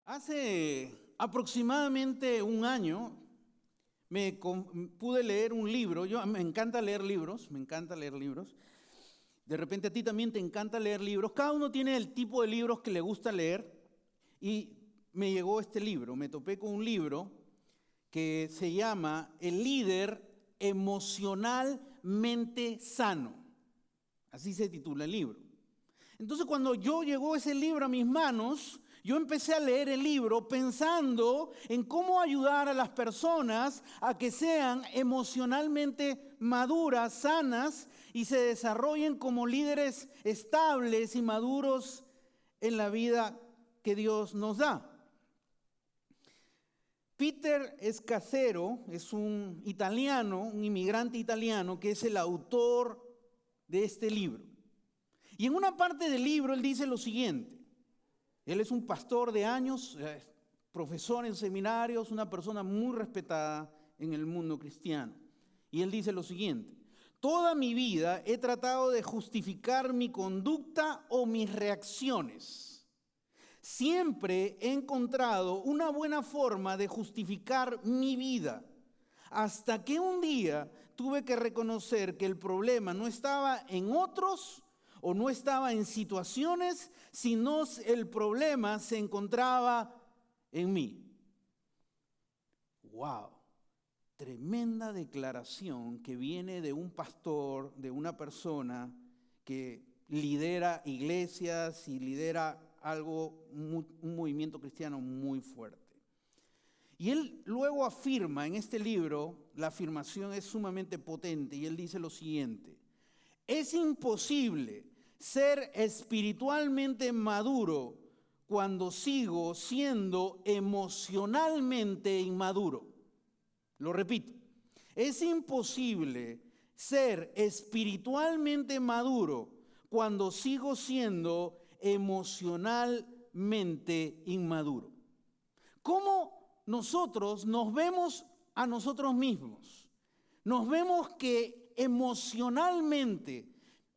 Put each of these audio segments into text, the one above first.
Hace aproximadamente un año pude leer un libro. Me encanta leer libros, me encanta leer libros. De repente a ti también te encanta leer libros. Cada uno tiene el tipo de libros que le gusta leer. Y me llegó este libro, me topé con un libro que se llama El líder emocionalmente sano. Así se titula el libro. Entonces cuando llegó ese libro a mis manos, yo empecé a leer el libro pensando en cómo ayudar a las personas a que sean emocionalmente maduras, sanas y se desarrollen como líderes estables y maduros en la vida que Dios nos da. Peter Scazzero es un italiano, un inmigrante italiano, que es el autor de este libro. Y en una parte del libro él dice lo siguiente. Él es un pastor de años, profesor en seminarios, una persona muy respetada en el mundo cristiano. Y él dice lo siguiente: toda mi vida he tratado de justificar mi conducta o mis reacciones. Siempre he encontrado una buena forma de justificar mi vida, hasta que un día tuve que reconocer que el problema no estaba en otros o no estaba en situaciones, sino el problema se encontraba en mí. ¡Wow! Tremenda declaración que viene de un pastor, de una persona que lidera iglesias y lidera un movimiento cristiano muy fuerte. Y él luego afirma en este libro, la afirmación es sumamente potente, y él dice lo siguiente: es imposible ser espiritualmente maduro cuando sigo siendo emocionalmente inmaduro. Lo repito, es imposible ser espiritualmente maduro cuando sigo siendo emocionalmente inmaduro. ¿Cómo nosotros nos vemos a nosotros mismos? Nos vemos que emocionalmente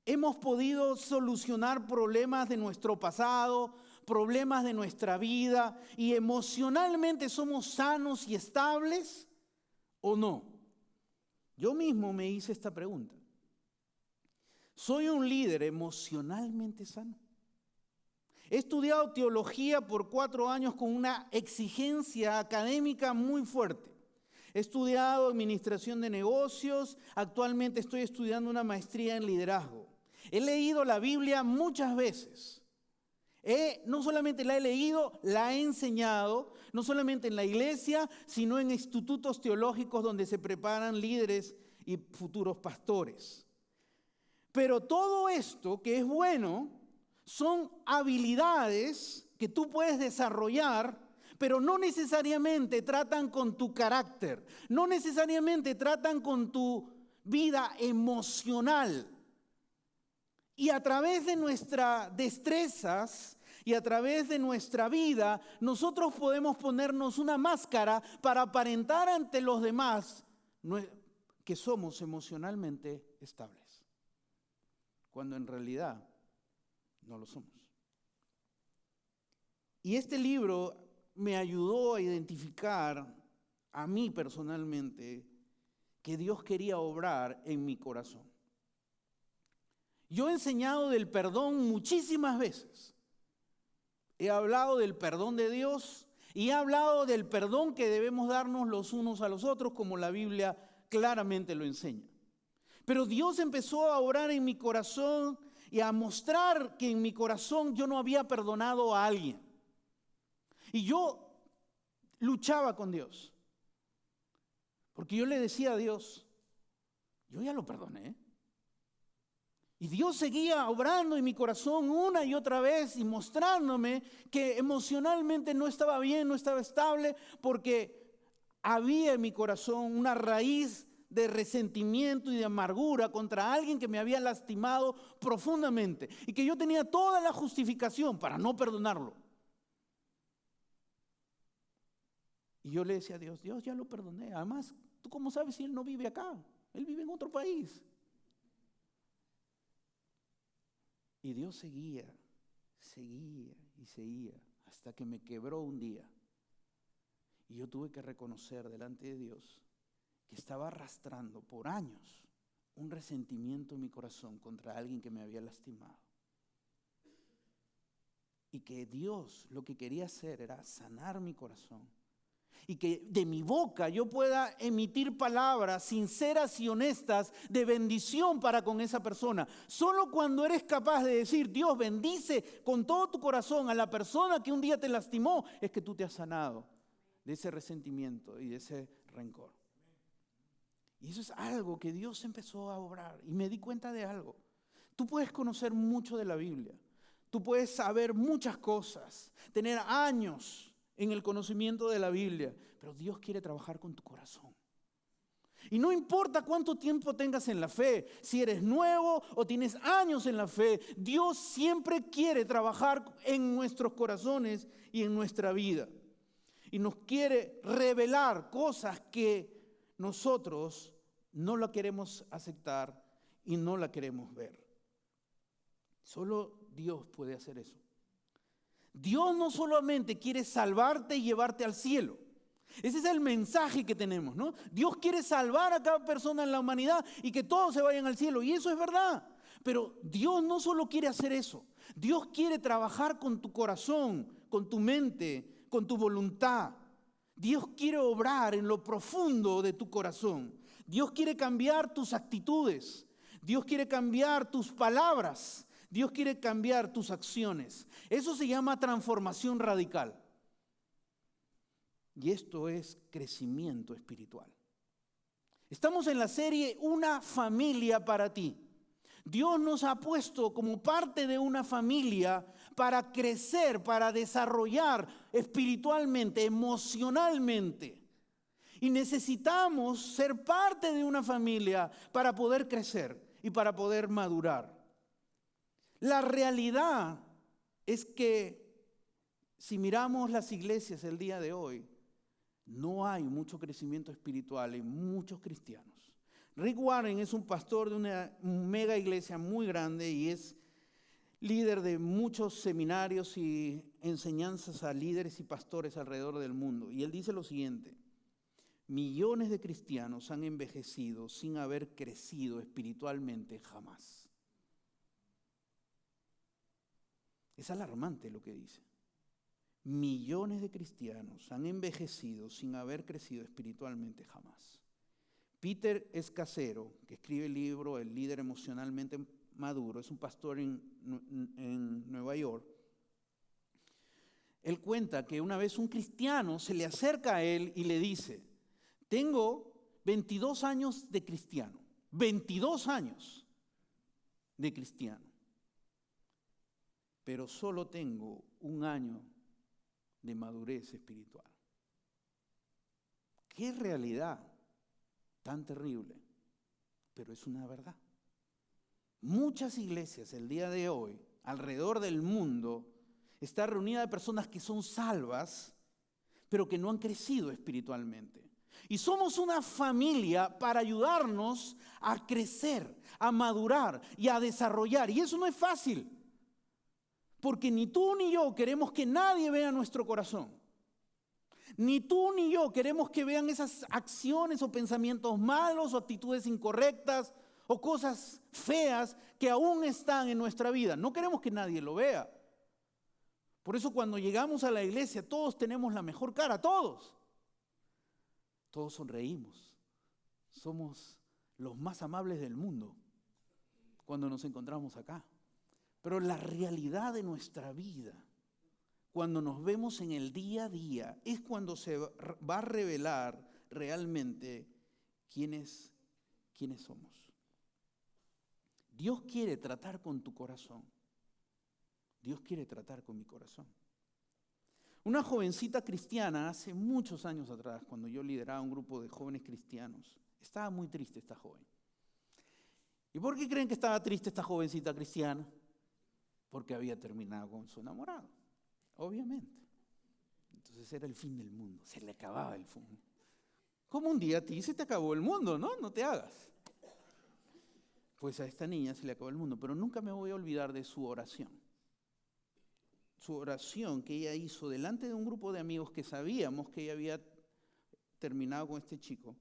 hemos podido solucionar problemas de nuestro pasado, problemas de nuestra vida, y emocionalmente somos sanos y estables, ¿o no? Yo mismo me hice esta pregunta. ¿Soy un líder emocionalmente sano? He estudiado teología por 4 años con una exigencia académica muy fuerte. He estudiado administración de negocios, actualmente estoy estudiando una maestría en liderazgo. He leído la Biblia muchas veces. No solamente la he leído, la he enseñado, no solamente en la iglesia, sino en institutos teológicos donde se preparan líderes y futuros pastores. Pero todo esto que es bueno son habilidades que tú puedes desarrollar, pero no necesariamente tratan con tu carácter, no necesariamente tratan con tu vida emocional. Y a través de nuestras destrezas y a través de nuestra vida, nosotros podemos ponernos una máscara para aparentar ante los demás que somos emocionalmente estables, cuando en realidad no lo somos. Y este libro me ayudó a identificar a mí personalmente que Dios quería obrar en mi corazón. Yo he enseñado del perdón muchísimas veces. He hablado del perdón de Dios y he hablado del perdón que debemos darnos los unos a los otros, como la Biblia claramente lo enseña. Pero Dios empezó a obrar en mi corazón y a mostrar que en mi corazón yo no había perdonado a alguien. Y yo luchaba con Dios. Porque yo le decía a Dios, yo ya lo perdoné. Y Dios seguía obrando en mi corazón una y otra vez y mostrándome que emocionalmente no estaba bien, no estaba estable, porque había en mi corazón una raíz de resentimiento y de amargura contra alguien que me había lastimado profundamente y que yo tenía toda la justificación para no perdonarlo. Y yo le decía a Dios, Dios, ya lo perdoné. Además, ¿tú cómo sabes si Él no vive acá? Él vive en otro país. Y Dios seguía hasta que me quebró un día. Y yo tuve que reconocer delante de Dios que estaba arrastrando por años un resentimiento en mi corazón contra alguien que me había lastimado. Y que Dios lo que quería hacer era sanar mi corazón. Y que de mi boca yo pueda emitir palabras sinceras y honestas de bendición para con esa persona. Solo cuando eres capaz de decir, Dios bendice con todo tu corazón a la persona que un día te lastimó, es que tú te has sanado de ese resentimiento y de ese rencor. Y eso es algo que Dios empezó a obrar. Y me di cuenta de algo. Tú puedes conocer mucho de la Biblia. Tú puedes saber muchas cosas, tener años en el conocimiento de la Biblia, pero Dios quiere trabajar con tu corazón. Y no importa cuánto tiempo tengas en la fe, si eres nuevo o tienes años en la fe, Dios siempre quiere trabajar en nuestros corazones y en nuestra vida. Y nos quiere revelar cosas que nosotros no la queremos aceptar y no la queremos ver. Solo Dios puede hacer eso. Dios no solamente quiere salvarte y llevarte al cielo. Ese es el mensaje que tenemos, ¿no? Dios quiere salvar a cada persona en la humanidad y que todos se vayan al cielo. Y eso es verdad. Pero Dios no solo quiere hacer eso. Dios quiere trabajar con tu corazón, con tu mente, con tu voluntad. Dios quiere obrar en lo profundo de tu corazón. Dios quiere cambiar tus actitudes. Dios quiere cambiar tus palabras. Dios quiere cambiar tus acciones. Eso se llama transformación radical. Y esto es crecimiento espiritual. Estamos en la serie Una familia para ti. Dios nos ha puesto como parte de una familia para crecer, para desarrollar espiritualmente, emocionalmente. Y necesitamos ser parte de una familia para poder crecer y para poder madurar. La realidad es que si miramos las iglesias el día de hoy, no hay mucho crecimiento espiritual en muchos cristianos. Rick Warren es un pastor de una mega iglesia muy grande y es líder de muchos seminarios y enseñanzas a líderes y pastores alrededor del mundo. Y él dice lo siguiente: millones de cristianos han envejecido sin haber crecido espiritualmente jamás. Es alarmante lo que dice. Millones de cristianos han envejecido sin haber crecido espiritualmente jamás. Peter Escasero, que escribe el libro El líder emocionalmente maduro, es un pastor en Nueva York. Él cuenta que una vez un cristiano se le acerca a él y le dice: tengo 22 años de cristiano, 22 años de cristiano, pero solo tengo un año de madurez espiritual. ¡Qué realidad tan terrible! Pero es una verdad. Muchas iglesias el día de hoy, alrededor del mundo, están reunidas de personas que son salvas, pero que no han crecido espiritualmente. Y somos una familia para ayudarnos a crecer, a madurar y a desarrollar. Y eso no es fácil. Porque ni tú ni yo queremos que nadie vea nuestro corazón. Ni tú ni yo queremos que vean esas acciones o pensamientos malos o actitudes incorrectas o cosas feas que aún están en nuestra vida. No queremos que nadie lo vea. Por eso cuando llegamos a la iglesia todos tenemos la mejor cara, todos. Todos sonreímos. Somos los más amables del mundo cuando nos encontramos acá. Pero la realidad de nuestra vida, cuando nos vemos en el día a día, es cuando se va a revelar realmente quiénes somos. Dios quiere tratar con tu corazón. Dios quiere tratar con mi corazón. Una jovencita cristiana hace muchos años atrás, cuando yo lideraba un grupo de jóvenes cristianos, estaba muy triste esta joven. ¿Y por qué creen que estaba triste esta jovencita cristiana? Porque había terminado con su enamorado, obviamente. Entonces era el fin del mundo, se le acababa el mundo. Como un día a ti se te acabó el mundo, ¿no? No te hagas. Pues a esta niña se le acabó el mundo, pero nunca me voy a olvidar de su oración. su oración que ella hizo delante de un grupo de amigos que sabíamos que ella había terminado con este chico.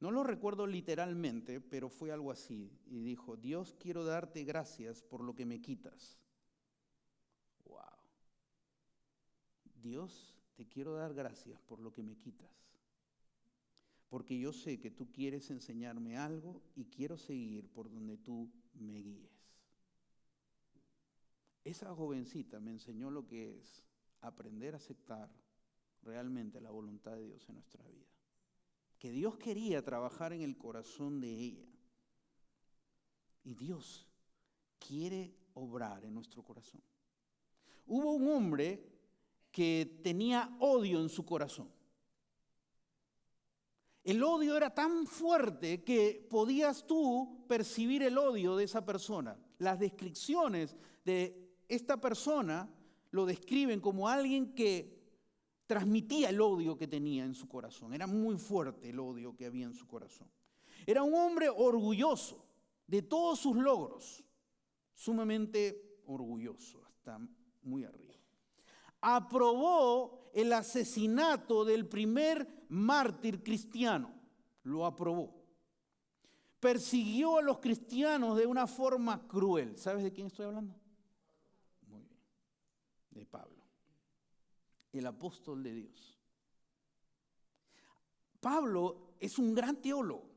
No lo recuerdo literalmente, pero fue algo así. Y dijo, Dios, quiero darte gracias por lo que me quitas. Wow. Dios, te quiero dar gracias por lo que me quitas. Porque yo sé que tú quieres enseñarme algo y quiero seguir por donde tú me guíes. Esa jovencita me enseñó lo que es aprender a aceptar realmente la voluntad de Dios en nuestra vida. Que Dios quería trabajar en el corazón de ella. Y Dios quiere obrar en nuestro corazón. Hubo un hombre que tenía odio en su corazón. El odio era tan fuerte que podías tú percibir el odio de esa persona. Las descripciones de esta persona lo describen como alguien que transmitía el odio que tenía en su corazón. Era muy fuerte el odio que había en su corazón. Era un hombre orgulloso de todos sus logros, sumamente orgulloso, hasta muy arriba. Aprobó el asesinato del primer mártir cristiano, lo aprobó. Persiguió a los cristianos de una forma cruel. ¿Sabes de quién estoy hablando? Muy bien, de Pablo, el apóstol de Dios. Pablo es un gran teólogo.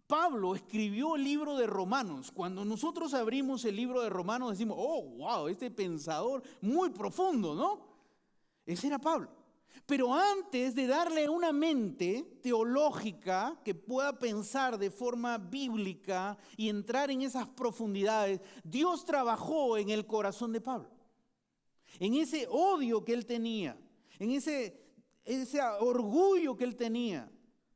Pablo escribió el libro de Romanos. Cuando nosotros abrimos el libro de Romanos decimos, oh, wow, este pensador muy profundo, ¿no? Ese era Pablo. Pero antes de darle una mente teológica que pueda pensar de forma bíblica y entrar en esas profundidades, Dios trabajó en el corazón de Pablo. En ese odio que él tenía, en ese orgullo que él tenía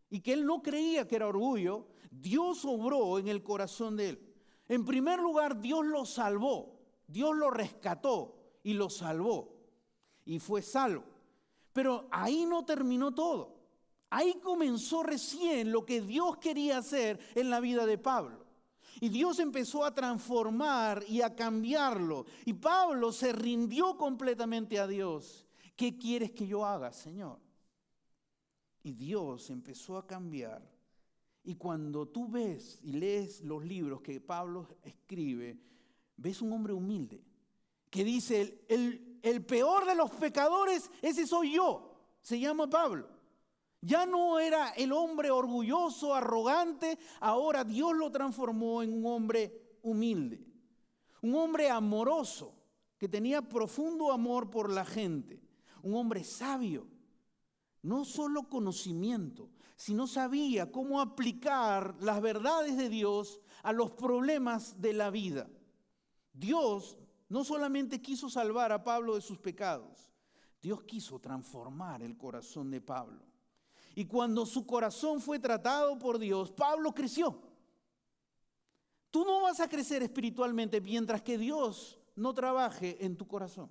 y que él no creía que era orgullo, Dios obró en el corazón de él. En primer lugar, Dios lo salvó, Dios lo rescató y lo salvó y fue salvo. Pero ahí no terminó todo. Ahí comenzó recién lo que Dios quería hacer en la vida de Pablo. Y Dios empezó a transformar y a cambiarlo. Y Pablo se rindió completamente a Dios. ¿Qué quieres que yo haga, Señor? Y Dios empezó a cambiar. Y cuando tú ves y lees los libros que Pablo escribe, ves un hombre humilde que dice, el peor de los pecadores, ese soy yo. Se llama Pablo. Ya no era el hombre orgulloso, arrogante, ahora Dios lo transformó en un hombre humilde, un hombre amoroso, que tenía profundo amor por la gente, un hombre sabio, no solo conocimiento, sino sabía cómo aplicar las verdades de Dios a los problemas de la vida. Dios no solamente quiso salvar a Pablo de sus pecados, Dios quiso transformar el corazón de Pablo. Y cuando su corazón fue tratado por Dios, Pablo creció. Tú no vas a crecer espiritualmente mientras que Dios no trabaje en tu corazón.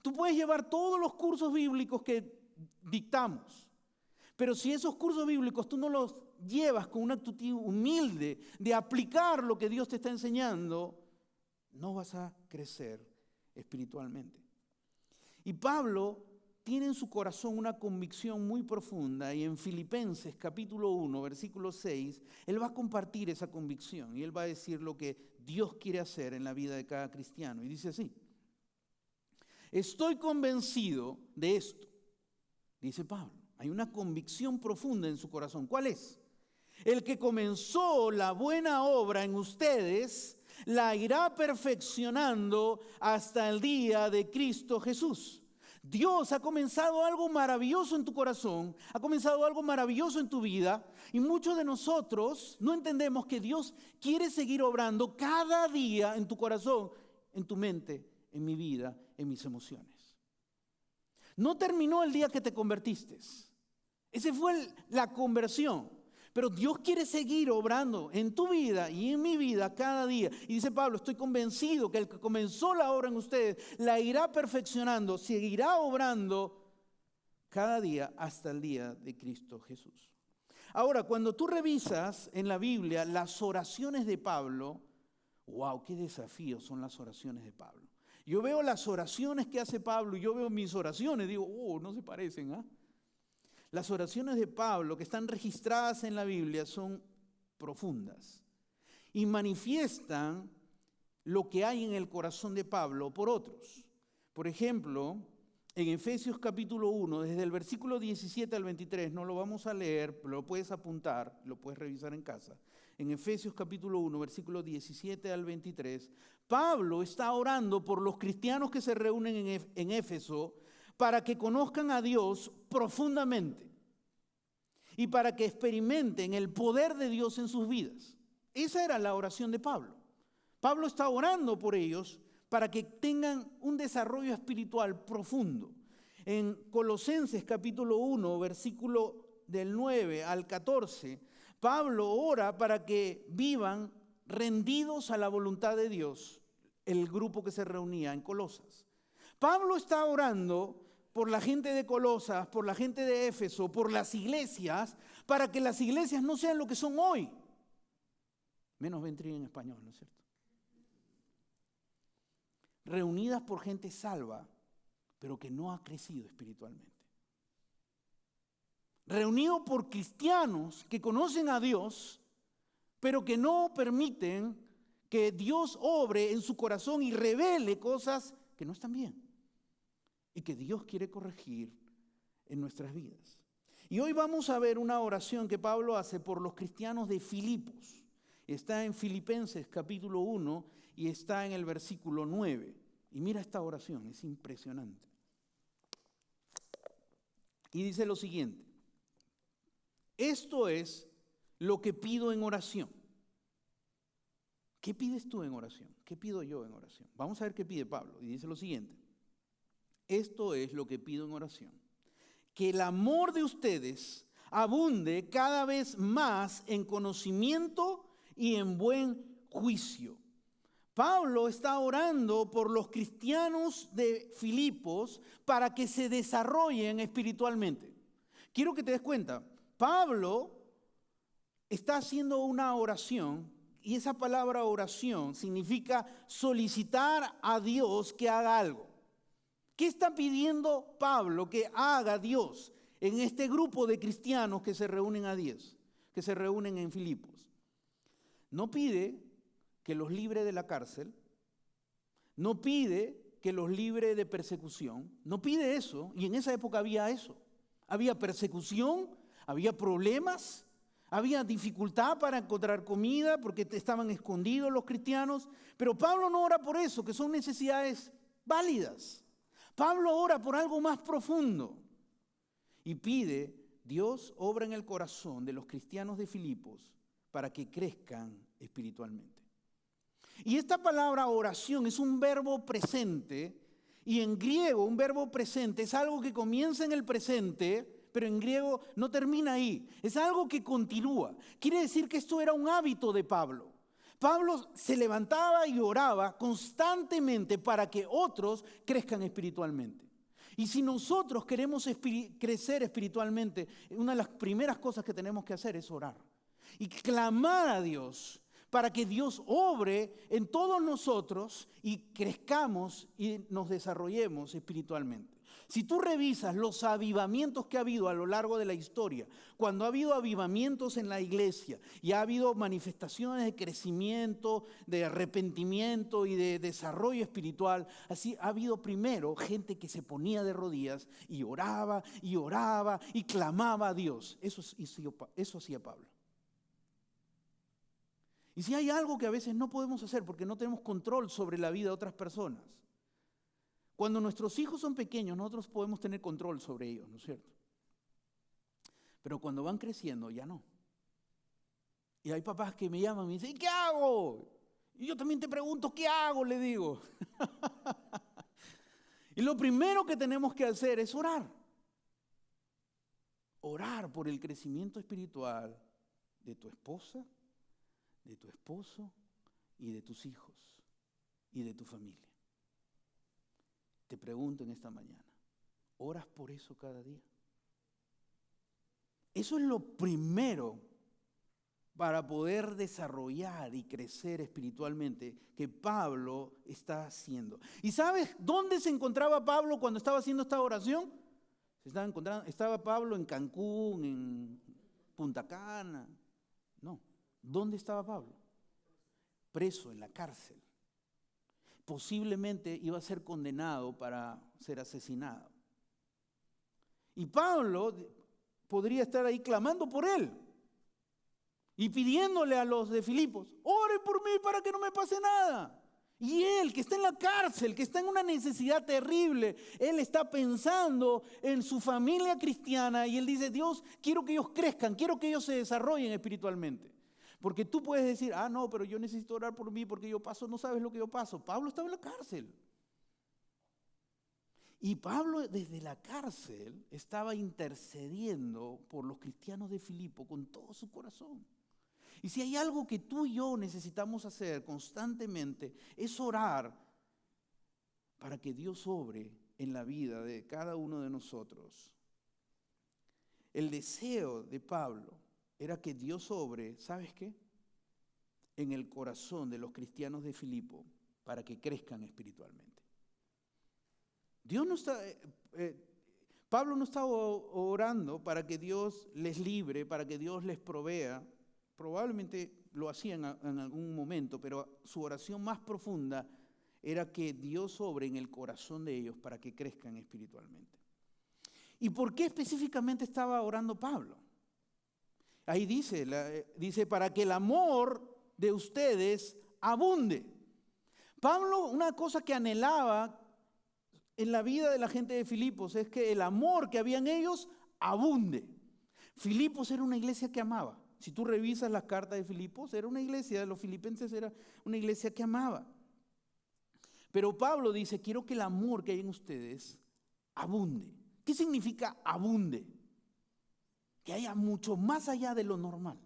Tú puedes llevar todos los cursos bíblicos que dictamos, pero si esos cursos bíblicos tú no los llevas con una actitud humilde de aplicar lo que Dios te está enseñando, no vas a crecer espiritualmente. Y Pablo tiene en su corazón una convicción muy profunda y en Filipenses capítulo 1, versículo 6, él va a compartir esa convicción y él va a decir lo que Dios quiere hacer en la vida de cada cristiano. Y dice así, estoy convencido de esto, dice Pablo. Hay una convicción profunda en su corazón. ¿Cuál es? El que comenzó la buena obra en ustedes la irá perfeccionando hasta el día de Cristo Jesús. Dios ha comenzado algo maravilloso en tu corazón, ha comenzado algo maravilloso en tu vida y muchos de nosotros no entendemos que Dios quiere seguir obrando cada día en tu corazón, en tu mente, en mi vida, en mis emociones. No terminó el día que te convertiste. Esa fue la conversión. Pero Dios quiere seguir obrando en tu vida y en mi vida cada día. Y dice Pablo, estoy convencido que el que comenzó la obra en ustedes la irá perfeccionando, seguirá obrando cada día hasta el día de Cristo Jesús. Ahora, cuando tú revisas en la Biblia las oraciones de Pablo, wow, qué desafíos son las oraciones de Pablo. Yo veo las oraciones que hace Pablo y yo veo mis oraciones, digo, no se parecen, ¿ah? Las oraciones de Pablo que están registradas en la Biblia son profundas y manifiestan lo que hay en el corazón de Pablo por otros. Por ejemplo, en Efesios capítulo 1, desde el versículo 17 al 23, no lo vamos a leer, pero lo puedes apuntar, lo puedes revisar en casa. En Efesios capítulo 1, versículo 17 al 23, Pablo está orando por los cristianos que se reúnen en Éfeso para que conozcan a Dios profundamente y para que experimenten el poder de Dios en sus vidas. Esa era la oración de Pablo. Pablo está orando por ellos para que tengan un desarrollo espiritual profundo. En Colosenses capítulo 1, versículo del 9 al 14, Pablo ora para que vivan rendidos a la voluntad de Dios, el grupo que se reunía en Colosas. Pablo está orando por la gente de Colosas, por la gente de Éfeso, por las iglesias, para que las iglesias no sean lo que son hoy. Menos ventrín en español, ¿no es cierto? Reunidas por gente salva, pero que no ha crecido espiritualmente. Reunido por cristianos que conocen a Dios, pero que no permiten que Dios obre en su corazón y revele cosas que no están bien y que Dios quiere corregir en nuestras vidas. Y hoy vamos a ver una oración que Pablo hace por los cristianos de Filipos. Está en Filipenses capítulo 1 y está en el versículo 9. Y mira esta oración, es impresionante. Y dice lo siguiente: esto es lo que pido en oración. ¿Qué pides tú en oración? ¿Qué pido yo en oración? Vamos a ver qué pide Pablo. Y dice lo siguiente: esto es lo que pido en oración, que el amor de ustedes abunde cada vez más en conocimiento y en buen juicio. Pablo está orando por los cristianos de Filipos para que se desarrollen espiritualmente. Quiero que te des cuenta, Pablo está haciendo una oración y esa palabra oración significa solicitar a Dios que haga algo. ¿Qué está pidiendo Pablo que haga Dios en este grupo de cristianos que se reúnen que se reúnen en Filipos? No pide que los libre de la cárcel, no pide que los libre de persecución, no pide eso, y en esa época había eso. Había persecución, había problemas, había dificultad para encontrar comida porque estaban escondidos los cristianos, pero Pablo no ora por eso, que son necesidades válidas. Pablo ora por algo más profundo y pide: Dios obra en el corazón de los cristianos de Filipos para que crezcan espiritualmente. Y esta palabra oración es un verbo presente, y en griego un verbo presente es algo que comienza en el presente, pero en griego no termina ahí, es algo que continúa. Quiere decir que esto era un hábito de Pablo. Pablo se levantaba y oraba constantemente para que otros crezcan espiritualmente. Y si nosotros queremos crecer espiritualmente, una de las primeras cosas que tenemos que hacer es orar y clamar a Dios para que Dios obre en todos nosotros y crezcamos y nos desarrollemos espiritualmente. Si tú revisas los avivamientos que ha habido a lo largo de la historia, cuando ha habido avivamientos en la iglesia y ha habido manifestaciones de crecimiento, de arrepentimiento y de desarrollo espiritual, así ha habido primero gente que se ponía de rodillas y oraba y clamaba a Dios. Eso hacía Pablo. Y si hay algo que a veces no podemos hacer porque no tenemos control sobre la vida de otras personas, cuando nuestros hijos son pequeños, nosotros podemos tener control sobre ellos, ¿no es cierto? Pero cuando van creciendo, ya no. Y hay papás que me llaman y me dicen: ¿y qué hago? Y yo también te pregunto: ¿qué hago? Le digo. Y lo primero que tenemos que hacer es orar. Orar por el crecimiento espiritual de tu esposa, de tu esposo y de tus hijos y de tu familia. Te pregunto en esta mañana, ¿oras por eso cada día? Eso es lo primero para poder desarrollar y crecer espiritualmente que Pablo está haciendo. ¿Y sabes dónde se encontraba Pablo cuando estaba haciendo esta oración? Estaba Pablo en Cancún, en Punta Cana. No. ¿Dónde estaba Pablo? Preso en la cárcel. Posiblemente iba a ser condenado para ser asesinado. Y Pablo podría estar ahí clamando por él y pidiéndole a los de Filipos: oren por mí para que no me pase nada. Y él, que está en la cárcel, que está en una necesidad terrible, él está pensando en su familia cristiana y él dice: Dios, quiero que ellos crezcan, quiero que ellos se desarrollen espiritualmente. Porque tú puedes decir: no, pero yo necesito orar por mí porque yo paso, no sabes lo que yo paso. Pablo estaba en la cárcel. Y Pablo desde la cárcel estaba intercediendo por los cristianos de Filipo con todo su corazón. Y si hay algo que tú y yo necesitamos hacer constantemente, es orar para que Dios obre en la vida de cada uno de nosotros. El deseo de Pablo era que Dios obre, ¿sabes qué? En el corazón de los cristianos de Filipo para que crezcan espiritualmente. Pablo no estaba orando para que Dios les libre, para que Dios les provea. Probablemente lo hacía en algún momento, pero su oración más profunda era que Dios obre en el corazón de ellos para que crezcan espiritualmente. ¿Y por qué específicamente estaba orando Pablo? Ahí dice para que el amor de ustedes abunde. Pablo, una cosa que anhelaba en la vida de la gente de Filipos es que el amor que había en ellos abunde. Filipos era una iglesia que amaba. Si tú revisas las cartas de Filipos, era una iglesia, los filipenses era una iglesia que amaba. Pero Pablo dice: quiero que el amor que hay en ustedes abunde. ¿Qué significa abunde? Que haya mucho más allá de lo normal.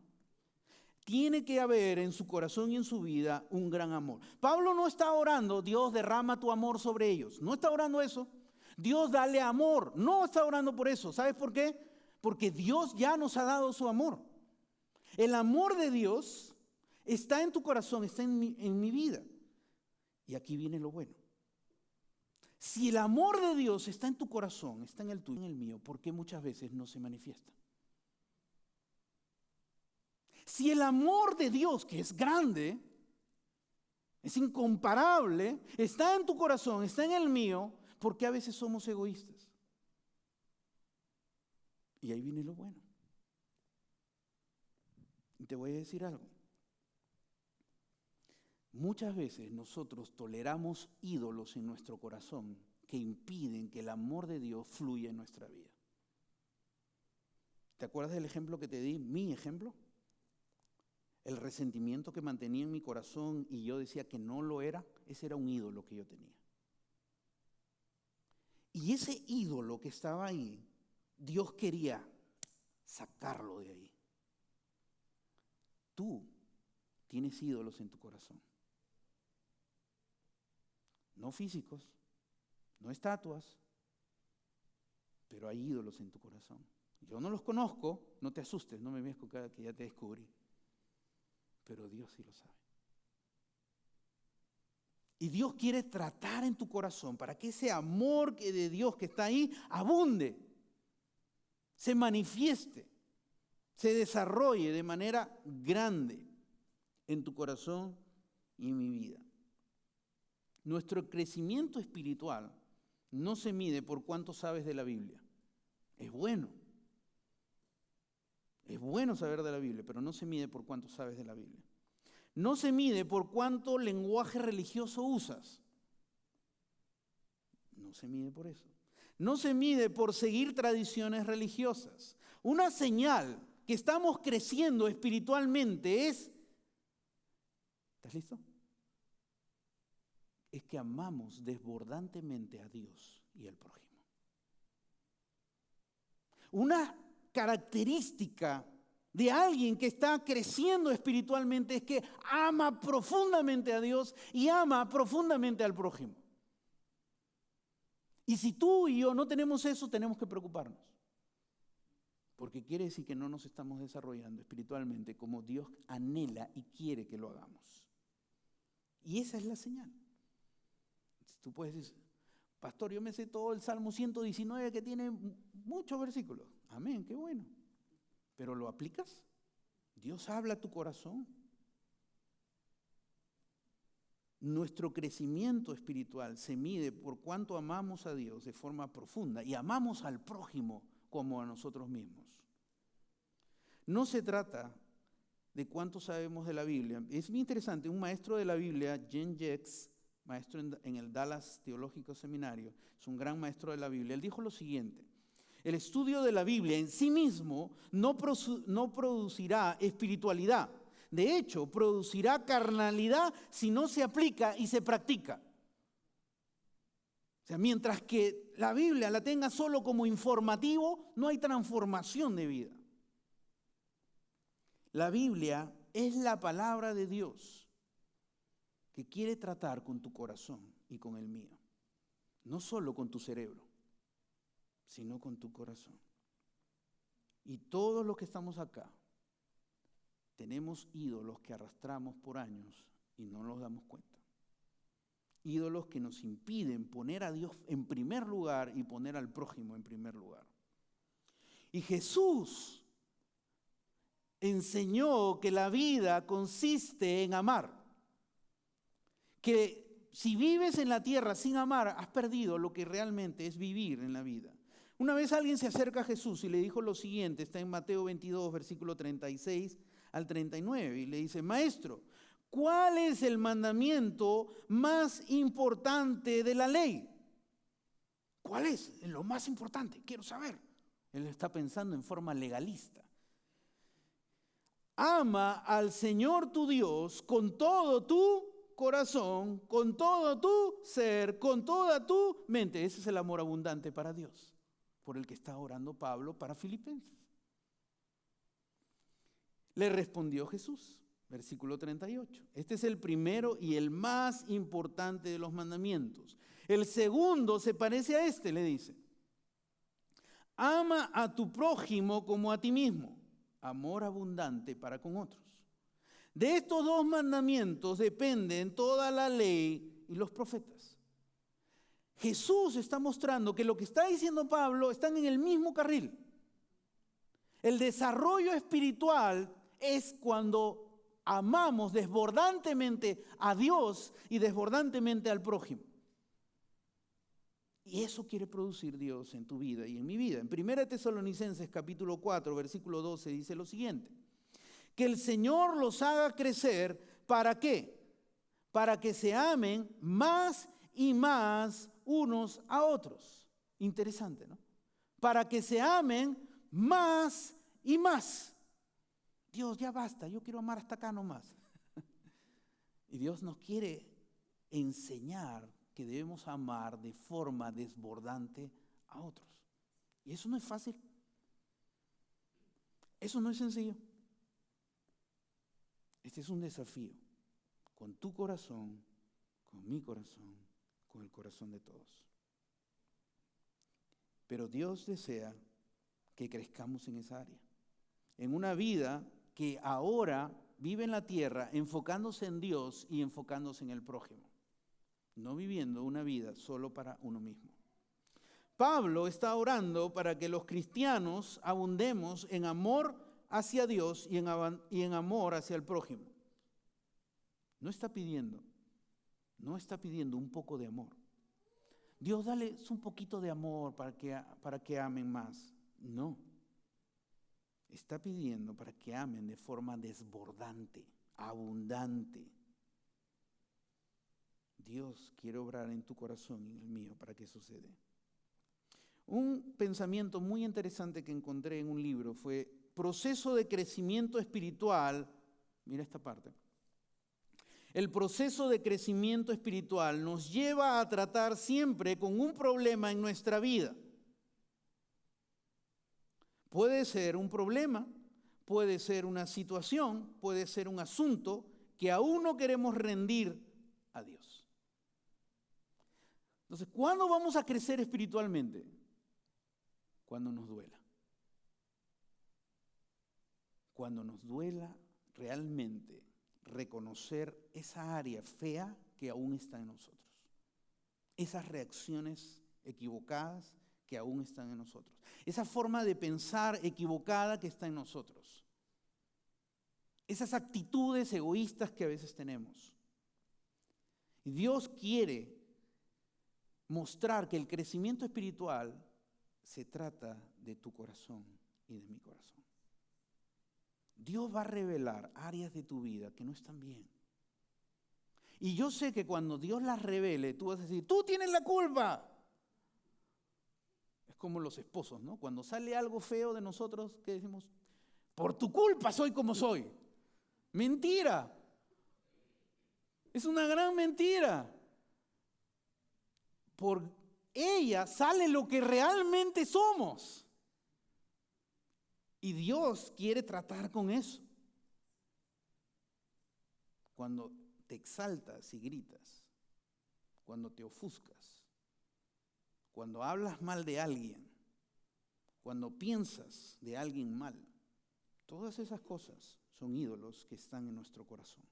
Tiene que haber en su corazón y en su vida un gran amor. Pablo no está orando: Dios, derrama tu amor sobre ellos. No está orando eso. Dios, dale amor. No está orando por eso. ¿Sabes por qué? Porque Dios ya nos ha dado su amor. El amor de Dios está en tu corazón, está en mi vida. Y aquí viene lo bueno. Si el amor de Dios está en tu corazón, está en el tuyo, en el mío, ¿por qué muchas veces no se manifiesta? Si el amor de Dios, que es grande, es incomparable, está en tu corazón, está en el mío, ¿por qué a veces somos egoístas? Y ahí viene lo bueno. Y te voy a decir algo. Muchas veces nosotros toleramos ídolos en nuestro corazón que impiden que el amor de Dios fluya en nuestra vida. ¿Te acuerdas del ejemplo que te di? Mi ejemplo. El resentimiento que mantenía en mi corazón y yo decía que no lo era, ese era un ídolo que yo tenía. Y ese ídolo que estaba ahí, Dios quería sacarlo de ahí. Tú tienes ídolos en tu corazón. No físicos, no estatuas, pero hay ídolos en tu corazón. Yo no los conozco, no te asustes, no me veas con cara que ya te descubrí. Pero Dios sí lo sabe. Y Dios quiere tratar en tu corazón para que ese amor de Dios que está ahí abunde, se manifieste, se desarrolle de manera grande en tu corazón y en mi vida. Nuestro crecimiento espiritual no se mide por cuánto sabes de la Biblia. Es bueno. Es bueno saber de la Biblia, pero no se mide por cuánto sabes de la Biblia. No se mide por cuánto lenguaje religioso usas. No se mide por eso. No se mide por seguir tradiciones religiosas. Una señal que estamos creciendo espiritualmente es, ¿estás listo? Es que amamos desbordantemente a Dios y al prójimo. Una característica de alguien que está creciendo espiritualmente es que ama profundamente a Dios y ama profundamente al prójimo. Y si tú y yo no tenemos eso, tenemos que preocuparnos. Porque quiere decir que no nos estamos desarrollando espiritualmente como Dios anhela y quiere que lo hagamos. Y esa es la señal. Tú puedes decir, pastor, yo me sé todo el Salmo 119 que tiene muchos versículos. Amén, qué bueno. ¿Pero lo aplicas? ¿Dios habla a tu corazón? Nuestro crecimiento espiritual se mide por cuánto amamos a Dios de forma profunda y amamos al prójimo como a nosotros mismos. No se trata de cuánto sabemos de la Biblia. Es muy interesante, un maestro de la Biblia, Jen Jex, maestro en el Dallas Theological Seminario, es un gran maestro de la Biblia, él dijo lo siguiente: el estudio de la Biblia en sí mismo no producirá espiritualidad. De hecho, producirá carnalidad si no se aplica y se practica. O sea, mientras que la Biblia la tenga solo como informativo, no hay transformación de vida. La Biblia es la palabra de Dios que quiere tratar con tu corazón y con el mío. No solo con tu cerebro, sino con tu corazón. Y todos los que estamos acá tenemos ídolos que arrastramos por años y no nos damos cuenta. Ídolos que nos impiden poner a Dios en primer lugar y poner al prójimo en primer lugar. Y Jesús enseñó que la vida consiste en amar. Que si vives en la tierra sin amar, has perdido lo que realmente es vivir en la vida. Una vez alguien se acerca a Jesús y le dijo lo siguiente, está en Mateo 22, versículo 36 al 39, y le dice: Maestro, ¿cuál es el mandamiento más importante de la ley? ¿Cuál es? Lo más importante, quiero saber. Él está pensando en forma legalista. Ama al Señor tu Dios con todo tu corazón, con todo tu ser, con toda tu mente. Ese es el amor abundante para Dios, por el que está orando Pablo para Filipenses. Le respondió Jesús, versículo 38. Este es el primero y el más importante de los mandamientos. El segundo se parece a este, le dice: ama a tu prójimo como a ti mismo. Amor abundante para con otros. De estos dos mandamientos dependen toda la ley y los profetas. Jesús está mostrando que lo que está diciendo Pablo están en el mismo carril. El desarrollo espiritual es cuando amamos desbordantemente a Dios y desbordantemente al prójimo. Y eso quiere producir Dios en tu vida y en mi vida. En 1 Tesalonicenses capítulo 4, versículo 12 dice lo siguiente: que el Señor los haga crecer, ¿para qué? Para que se amen más y más unos a otros. Interesante, ¿no? Para que se amen más y más. Dios, ya basta, yo quiero amar hasta acá nomás. Y Dios nos quiere enseñar que debemos amar de forma desbordante a otros. Y eso no es fácil. Eso no es sencillo. Este es un desafío con tu corazón, con mi corazón, con el corazón de todos. Pero Dios desea que crezcamos en esa área. En una vida que ahora vive en la tierra enfocándose en Dios y enfocándose en el prójimo. No viviendo una vida solo para uno mismo. Pablo está orando para que los cristianos abundemos en amor hacia Dios y en amor hacia el prójimo. No está pidiendo un poco de amor. Dios, dale un poquito de amor para que amen más. No. Está pidiendo para que amen de forma desbordante, abundante. Dios quiere obrar en tu corazón y en el mío para que eso suceda. Un pensamiento muy interesante que encontré en un libro fue proceso de crecimiento espiritual. Mira esta parte. El proceso de crecimiento espiritual nos lleva a tratar siempre con un problema en nuestra vida. Puede ser un problema, puede ser una situación, puede ser un asunto que aún no queremos rendir a Dios. Entonces, ¿cuándo vamos a crecer espiritualmente? Cuando nos duela. cuando nos duela realmente reconocer esa área fea que aún está en nosotros. Esas reacciones equivocadas que aún están en nosotros. Esa forma de pensar equivocada que está en nosotros. Esas actitudes egoístas que a veces tenemos. Y Dios quiere mostrar que el crecimiento espiritual se trata de tu corazón y de mi corazón. Dios va a revelar áreas de tu vida que no están bien. Y yo sé que cuando Dios las revele, tú vas a decir, tú tienes la culpa. Es como los esposos, ¿no? Cuando sale algo feo de nosotros, ¿qué decimos? Por tu culpa soy como soy. Mentira. Es una gran mentira. Por ella sale lo que realmente somos. Y Dios quiere tratar con eso. Cuando te exaltas y gritas, cuando te ofuscas, cuando hablas mal de alguien, cuando piensas de alguien mal, todas esas cosas son ídolos que están en nuestro corazón.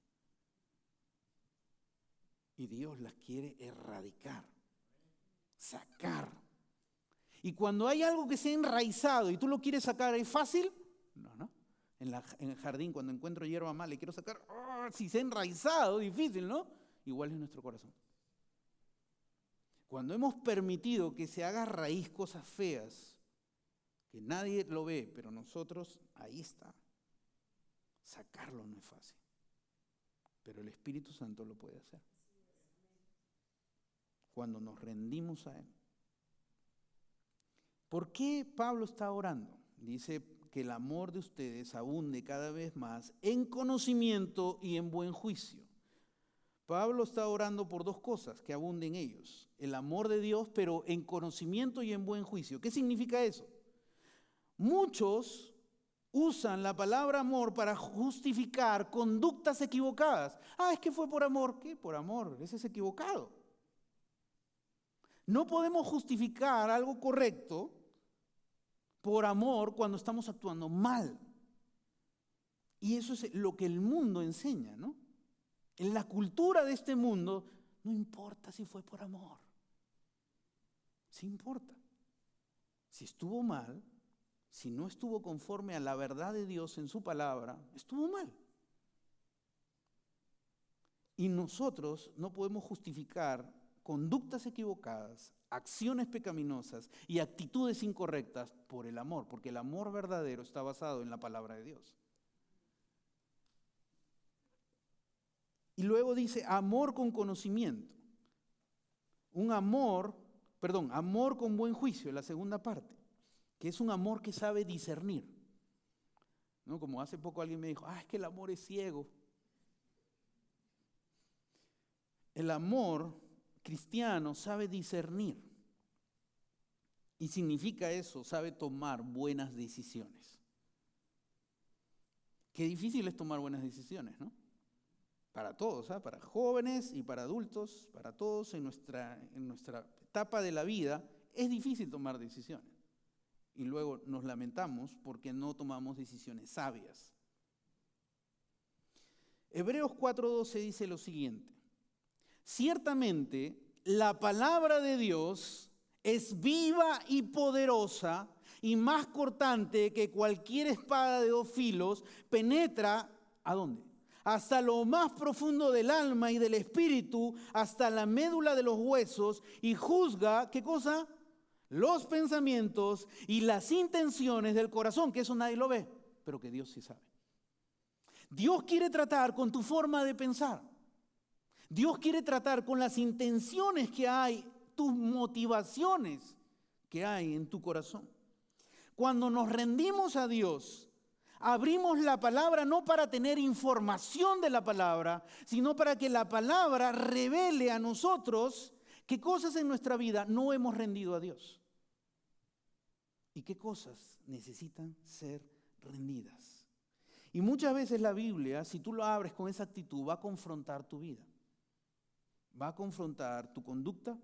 Y Dios las quiere erradicar, sacar. Y cuando hay algo que se ha enraizado y tú lo quieres sacar, ¿es fácil? No. En el jardín, cuando encuentro hierba mala y quiero sacar, si se ha enraizado, difícil, ¿no? Igual es nuestro corazón. Cuando hemos permitido que se haga raíz cosas feas, que nadie lo ve, pero nosotros, ahí está. Sacarlo no es fácil, pero el Espíritu Santo lo puede hacer. Cuando nos rendimos a Él. ¿Por qué Pablo está orando? Dice que el amor de ustedes abunde cada vez más en conocimiento y en buen juicio. Pablo está orando por dos cosas, que abunden ellos. El amor de Dios, pero en conocimiento y en buen juicio. ¿Qué significa eso? Muchos usan la palabra amor para justificar conductas equivocadas. Es que fue por amor. ¿Qué? Por amor. Ese es equivocado. No podemos justificar algo correcto por amor cuando estamos actuando mal. Y eso es lo que el mundo enseña, ¿no? En la cultura de este mundo, no importa si fue por amor. Sí importa. Si estuvo mal, si no estuvo conforme a la verdad de Dios en su palabra, estuvo mal. Y nosotros no podemos justificar conductas equivocadas, acciones pecaminosas y actitudes incorrectas por el amor, porque el amor verdadero está basado en la palabra de Dios. Y luego dice amor con conocimiento. Amor con buen juicio, la segunda parte, que es un amor que sabe discernir. ¿No? Como hace poco alguien me dijo, es que el amor es ciego. El amor cristiano sabe discernir. Y significa eso, sabe tomar buenas decisiones. Qué difícil es tomar buenas decisiones, ¿no? Para todos, para jóvenes y para adultos, para todos en nuestra etapa de la vida, es difícil tomar decisiones. Y luego nos lamentamos porque no tomamos decisiones sabias. Hebreos 4:12 dice lo siguiente. Ciertamente, la palabra de Dios es viva y poderosa y más cortante que cualquier espada de dos filos, penetra, ¿a dónde? Hasta lo más profundo del alma y del espíritu, hasta la médula de los huesos y juzga, ¿qué cosa? Los pensamientos y las intenciones del corazón, que eso nadie lo ve, pero que Dios sí sabe. Dios quiere tratar con tu forma de pensar. Dios quiere tratar con las intenciones que hay, tus motivaciones que hay en tu corazón. Cuando nos rendimos a Dios, abrimos la palabra no para tener información de la palabra, sino para que la palabra revele a nosotros qué cosas en nuestra vida no hemos rendido a Dios y qué cosas necesitan ser rendidas. Y muchas veces la Biblia, si tú lo abres con esa actitud, va a confrontar tu vida. Va a confrontar tu conducta,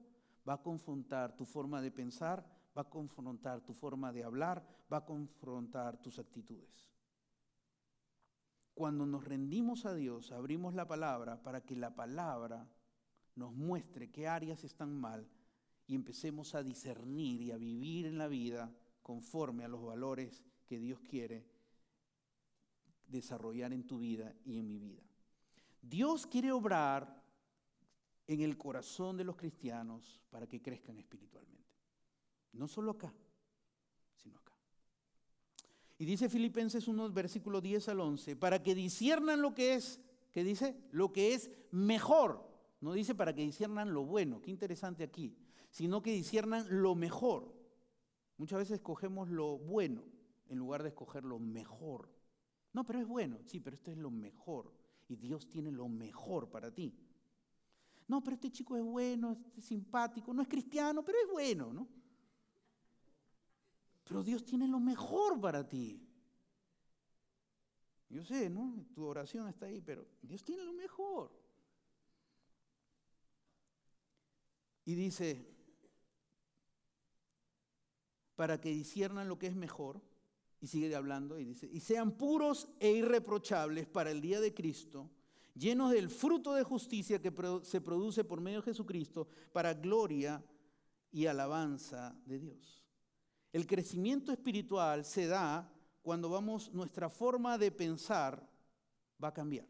va a confrontar tu forma de pensar, va a confrontar tu forma de hablar, va a confrontar tus actitudes. cuando nos rendimos a Dios, abrimos la palabra para que la palabra nos muestre qué áreas están mal y empecemos a discernir y a vivir en la vida conforme a los valores que Dios quiere desarrollar en tu vida y en mi vida. Dios quiere obrar en el corazón de los cristianos para que crezcan espiritualmente. No solo acá, sino acá. Y dice Filipenses 1, versículo 10 al 11, para que disciernan lo que es, ¿qué dice? Lo que es mejor. No dice para que disciernan lo bueno, qué interesante aquí, sino que disciernan lo mejor. Muchas veces escogemos lo bueno en lugar de escoger lo mejor. No, pero es bueno, sí, pero esto es lo mejor. Y Dios tiene lo mejor para ti. No, pero este chico es bueno, es simpático, no es cristiano, pero es bueno, ¿no? Pero Dios tiene lo mejor para ti. Yo sé, ¿no? Tu oración está ahí, pero Dios tiene lo mejor. Y dice, para que disciernan lo que es mejor, y sigue hablando, y dice, y sean puros e irreprochables para el día de Cristo, llenos del fruto de justicia que se produce por medio de Jesucristo, para gloria y alabanza de Dios. El crecimiento espiritual se da cuando nuestra forma de pensar va a cambiar.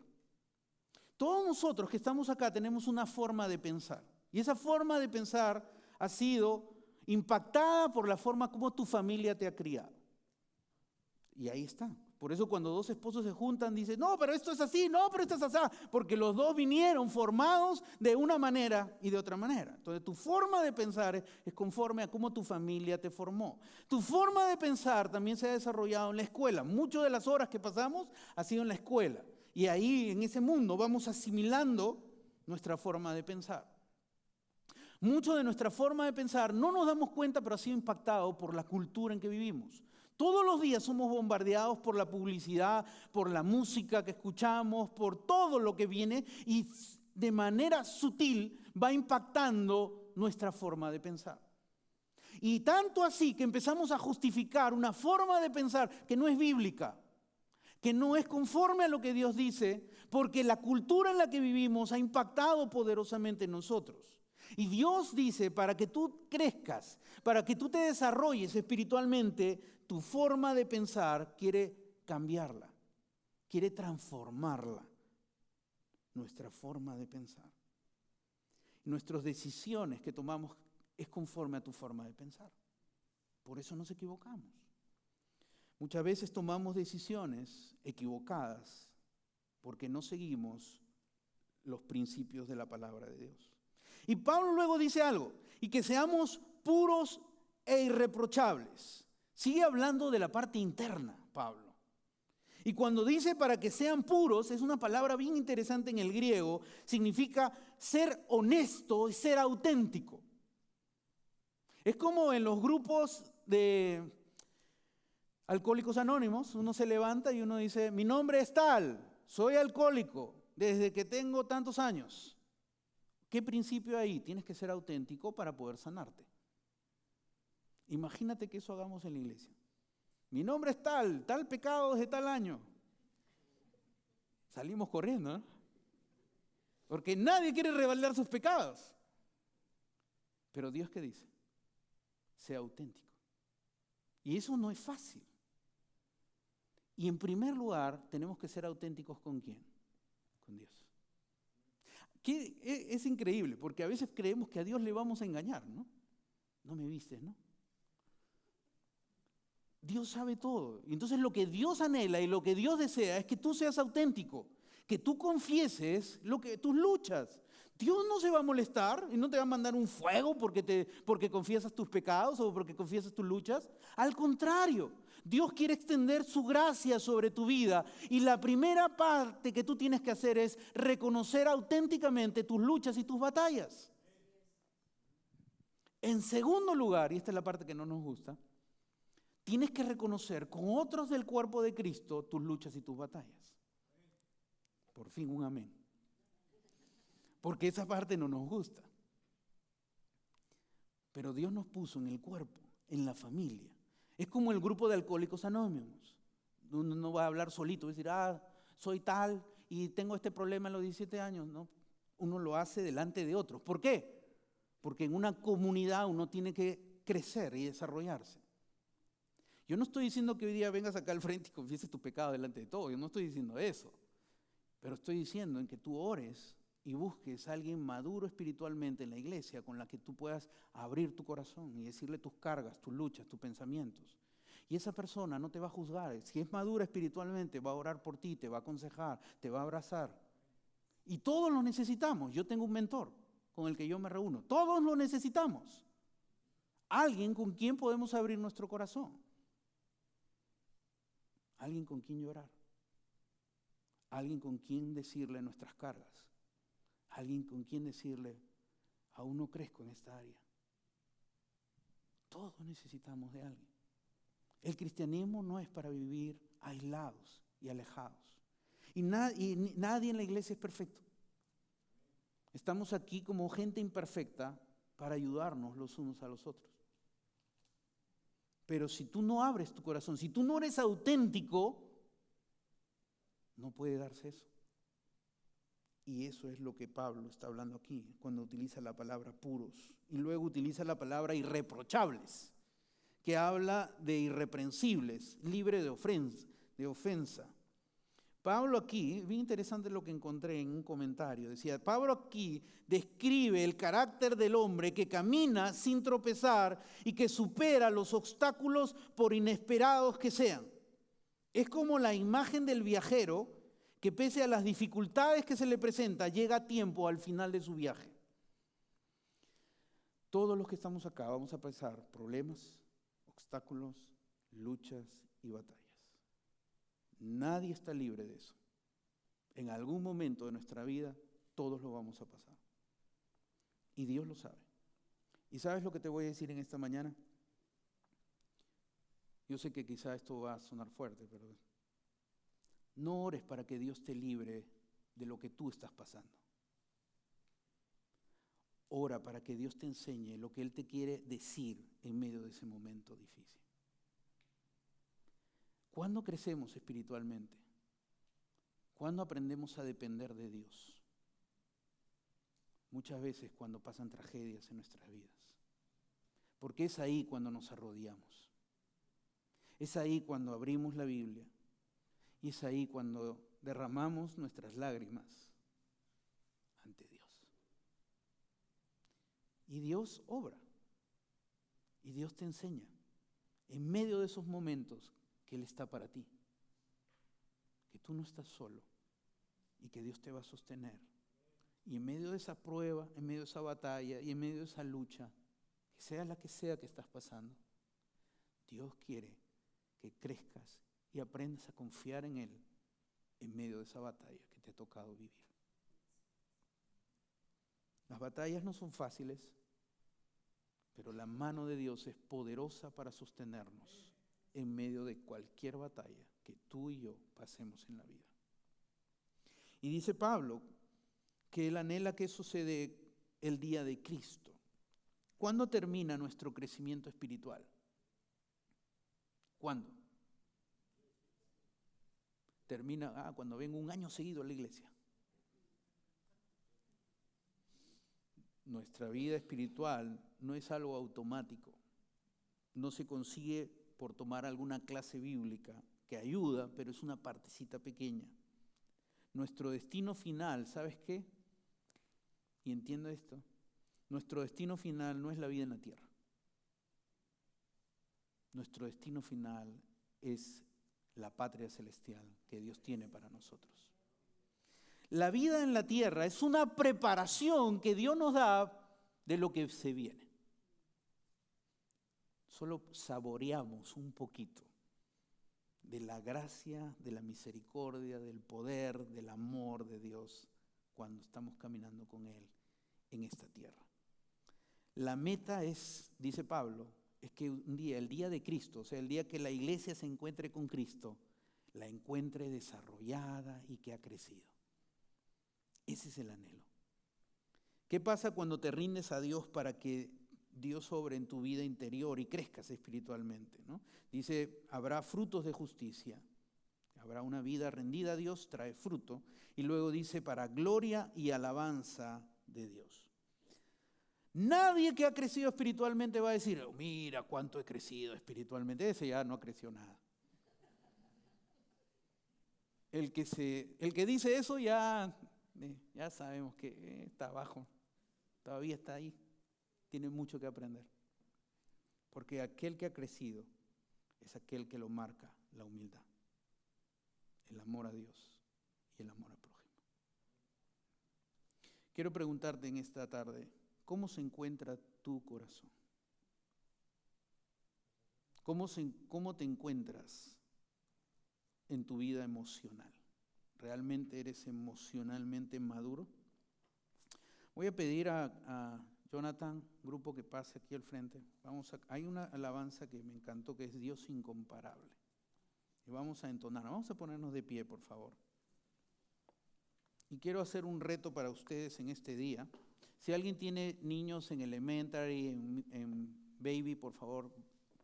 Todos nosotros que estamos acá tenemos una forma de pensar. Y esa forma de pensar ha sido impactada por la forma como tu familia te ha criado. Y ahí está. Por eso cuando dos esposos se juntan dicen, no, pero esto es así, no, pero esto es así. Porque los dos vinieron formados de una manera y de otra manera. Entonces tu forma de pensar es conforme a cómo tu familia te formó. Tu forma de pensar también se ha desarrollado en la escuela. Muchas de las horas que pasamos ha sido en la escuela. Y ahí en ese mundo vamos asimilando nuestra forma de pensar. Mucho de nuestra forma de pensar no nos damos cuenta, pero ha sido impactado por la cultura en que vivimos. Todos los días somos bombardeados por la publicidad, por la música que escuchamos, por todo lo que viene y de manera sutil va impactando nuestra forma de pensar. Y tanto así que empezamos a justificar una forma de pensar que no es bíblica, que no es conforme a lo que Dios dice, porque la cultura en la que vivimos ha impactado poderosamente en nosotros. Y Dios dice, para que tú crezcas, para que tú te desarrolles espiritualmente, tu forma de pensar quiere cambiarla, quiere transformarla, nuestra forma de pensar. Nuestras decisiones que tomamos es conforme a tu forma de pensar. Por eso nos equivocamos. Muchas veces tomamos decisiones equivocadas porque no seguimos los principios de la palabra de Dios. Y Pablo luego dice algo, y que seamos puros e irreprochables. Sigue hablando de la parte interna, Pablo. Y cuando dice para que sean puros, es una palabra bien interesante en el griego, significa ser honesto y ser auténtico. Es como en los grupos de Alcohólicos Anónimos, uno se levanta y uno dice, mi nombre es tal, soy alcohólico desde que tengo tantos años. ¿Qué principio hay? Tienes que ser auténtico para poder sanarte. Imagínate que eso hagamos en la iglesia. Mi nombre es tal pecado desde tal año. Salimos corriendo, ¿no? Porque nadie quiere revelar sus pecados. Pero Dios, ¿qué dice? Sea auténtico. Y eso no es fácil. Y en primer lugar, tenemos que ser auténticos ¿con quién? Con Dios. Es increíble, porque a veces creemos que a Dios le vamos a engañar, ¿no? No me vistes, ¿no? Dios sabe todo. Y entonces lo que Dios anhela y lo que Dios desea es que tú seas auténtico, que tú confieses tus luchas. Dios no se va a molestar y no te va a mandar un fuego porque confiesas tus pecados o porque confiesas tus luchas. Al contrario, Dios quiere extender su gracia sobre tu vida y la primera parte que tú tienes que hacer es reconocer auténticamente tus luchas y tus batallas. En segundo lugar, y esta es la parte que no nos gusta, tienes que reconocer con otros del cuerpo de Cristo tus luchas y tus batallas. Por fin un amén. Porque esa parte no nos gusta. Pero Dios nos puso en el cuerpo, en la familia. Es como el grupo de Alcohólicos Anónimos. Uno no va a hablar solito, va a decir, soy tal y tengo este problema a los 17 años. No, uno lo hace delante de otros. ¿Por qué? Porque en una comunidad uno tiene que crecer y desarrollarse. Yo no estoy diciendo que hoy día vengas acá al frente y confieses tu pecado delante de todos. Yo no estoy diciendo eso. Pero estoy diciendo en que tú ores y busques a alguien maduro espiritualmente en la iglesia con la que tú puedas abrir tu corazón y decirle tus cargas, tus luchas, tus pensamientos. Y esa persona no te va a juzgar. Si es madura espiritualmente, va a orar por ti, te va a aconsejar, te va a abrazar. Y todos lo necesitamos. Yo tengo un mentor con el que yo me reúno. Todos lo necesitamos. Alguien con quien podemos abrir nuestro corazón. Alguien con quien llorar. Alguien con quien decirle nuestras cargas. Alguien con quien decirle, aún no crezco en esta área. Todos necesitamos de alguien. El cristianismo no es para vivir aislados y alejados. Y nadie en la iglesia es perfecto. Estamos aquí como gente imperfecta para ayudarnos los unos a los otros. Pero si tú no abres tu corazón, si tú no eres auténtico, no puede darse eso. Y eso es lo que Pablo está hablando aquí, cuando utiliza la palabra puros. Y luego utiliza la palabra irreprochables, que habla de irreprensibles, libre de ofensa. Pablo aquí, bien interesante lo que encontré en un comentario, decía, Pablo aquí describe el carácter del hombre que camina sin tropezar y que supera los obstáculos por inesperados que sean. Es como la imagen del viajero que pese a las dificultades que se le presenta, llega a tiempo al final de su viaje. Todos los que estamos acá vamos a pasar problemas, obstáculos, luchas y batallas. Nadie está libre de eso. En algún momento de nuestra vida, todos lo vamos a pasar. Y Dios lo sabe. ¿Y sabes lo que te voy a decir en esta mañana? Yo sé que quizá esto va a sonar fuerte, pero no ores para que Dios te libre de lo que tú estás pasando. Ora para que Dios te enseñe lo que Él te quiere decir en medio de ese momento difícil. ¿Cuándo crecemos espiritualmente? ¿Cuándo aprendemos a depender de Dios? Muchas veces cuando pasan tragedias en nuestras vidas. Porque es ahí cuando nos arrodillamos. Es ahí cuando abrimos la Biblia. Y es ahí cuando derramamos nuestras lágrimas ante Dios. Y Dios obra. Y Dios te enseña. En medio de esos momentos que Él está para ti. Que tú no estás solo. Y que Dios te va a sostener. Y en medio de esa prueba, en medio de esa batalla y en medio de esa lucha, que sea la que sea que estás pasando, Dios quiere que crezcas y aprendas a confiar en Él en medio de esa batalla que te ha tocado vivir. Las batallas no son fáciles, pero la mano de Dios es poderosa para sostenernos en medio de cualquier batalla que tú y yo pasemos en la vida. Y dice Pablo que él anhela que eso se dé el día de Cristo. ¿Cuándo termina nuestro crecimiento espiritual? ¿Cuándo? Termina cuando vengo un año seguido a la iglesia. Nuestra vida espiritual no es algo automático. No se consigue por tomar alguna clase bíblica que ayuda, pero es una partecita pequeña. Nuestro destino final, ¿sabes qué? Y entienda esto, nuestro destino final no es la vida en la tierra. Nuestro destino final es la patria celestial que Dios tiene para nosotros. La vida en la tierra es una preparación que Dios nos da de lo que se viene. Solo saboreamos un poquito de la gracia, de la misericordia, del poder, del amor de Dios cuando estamos caminando con Él en esta tierra. La meta es, dice Pablo, es que un día, el día de Cristo, o sea, el día que la iglesia se encuentre con Cristo, la encuentre desarrollada y que ha crecido. Ese es el anhelo. ¿Qué pasa cuando te rindes a Dios para que Dios obre en tu vida interior y crezcas espiritualmente, ¿no? Dice, habrá frutos de justicia, Habrá una vida rendida a Dios, trae fruto. Y luego dice, para gloria y alabanza de Dios. Nadie que ha crecido espiritualmente va a decir, oh, mira cuánto he crecido espiritualmente. Ese ya no creció nada. El que dice eso ya sabemos que está abajo. Todavía está ahí. Tiene mucho que aprender. Porque aquel que ha crecido es aquel que lo marca la humildad, el amor a Dios y el amor al prójimo. Quiero preguntarte en esta tarde, ¿cómo se encuentra tu corazón? ¿Cómo te encuentras en tu vida emocional? ¿Realmente eres emocionalmente maduro? Voy a pedir a Jonathan, grupo, que pase aquí al frente. Hay una alabanza que me encantó, que es Dios incomparable. Y vamos a entonar. Vamos a ponernos de pie, por favor. Y quiero hacer un reto para ustedes en este día. Si alguien tiene niños en elementary, en baby, por favor,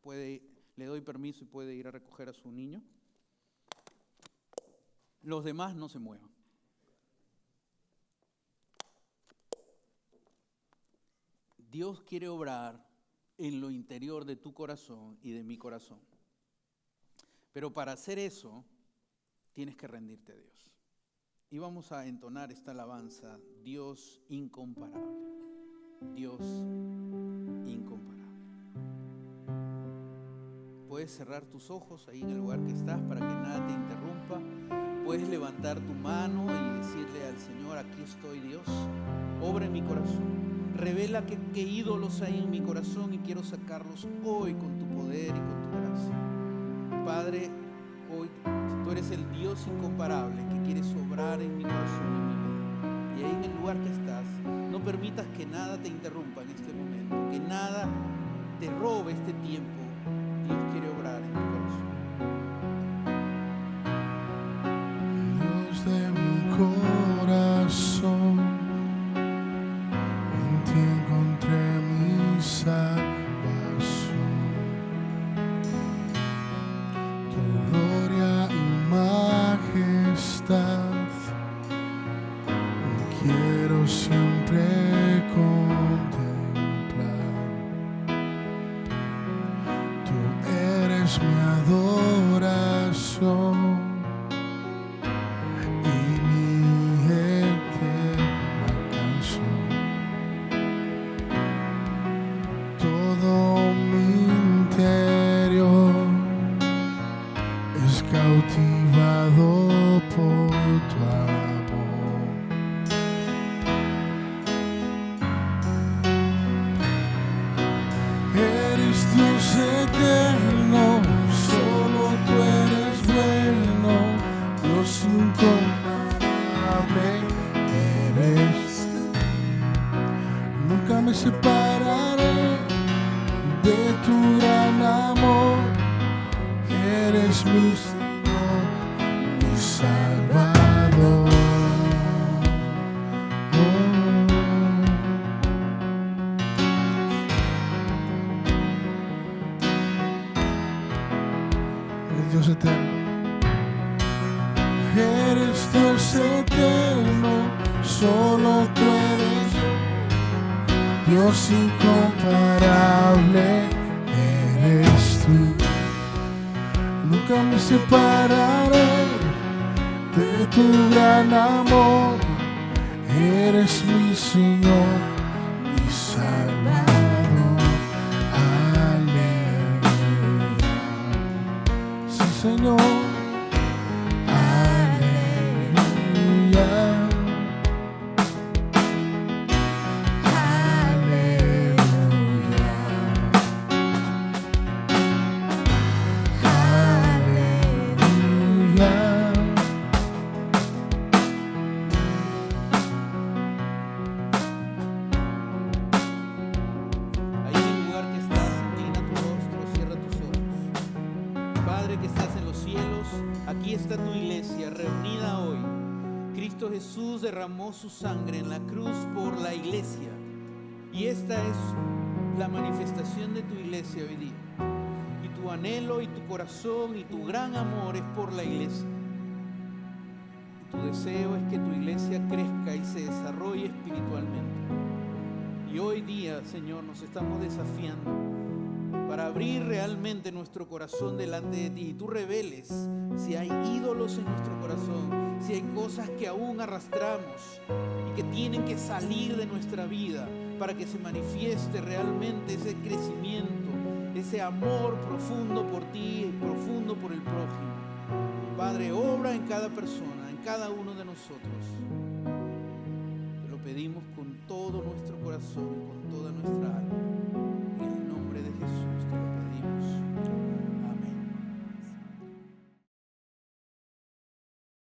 le doy permiso y puede ir a recoger a su niño. Los demás no se muevan. Dios quiere obrar en lo interior de tu corazón y de mi corazón. Pero para hacer eso, tienes que rendirte a Dios. Y vamos a entonar esta alabanza, Dios incomparable. Dios incomparable. Puedes cerrar tus ojos ahí en el lugar que estás para que nada te interrumpa. Puedes levantar tu mano y decirle al Señor, aquí estoy, Dios, obra en mi corazón. Revela qué ídolos hay en mi corazón y quiero sacarlos hoy con tu poder y con tu gracia. Padre, hoy tú eres el Dios incomparable que quieres obrar en mi corazón y en mi vida. Y ahí en el lugar que estás, no permitas que nada te interrumpa en este momento, que nada te robe este tiempo. Dios quiere obrar en tu corazón. Dios de mi corazón, en ti encontré mi salvación. Tu gloria y majestad quiero siempre contemplar. Tú eres mi adoración y mi eterna canción. Todo mi interior es cautivado por tu amor. Eres Dios eterno, solo tú eres bueno, Dios incomparable eres tú. Nunca me separaré de tu gran amor, eres mi Señor, mi Salvador. Eres Dios eterno, eres Dios eterno, solo tú eres Dios incomparable, eres tú. Nunca me separaré de tu gran amor, eres mi Señor, mi Salvador. Aleluya. Sí, Señor. Aleluya. Ahí en el lugar que estás, inclina tu rostro, cierra tus ojos. Padre que estás en los cielos, aquí está tu iglesia reunida hoy. Cristo Jesús derramó su sangre en la cruz por la iglesia. Y esta es la manifestación de tu iglesia hoy día. Y tu anhelo y tu corazón y tu gran amor es por la iglesia. Tu deseo es que tu iglesia crezca y se desarrolle espiritualmente. Y hoy día, Señor, nos estamos desafiando para abrir realmente nuestro corazón delante de ti. Y tú reveles si hay ídolos en nuestro corazón, si hay cosas que aún arrastramos y que tienen que salir de nuestra vida para que se manifieste realmente ese crecimiento, ese amor profundo por ti y profundo por el prójimo. Padre, obra en cada persona, en cada uno de nosotros. Te lo pedimos con todo nuestro corazón y con toda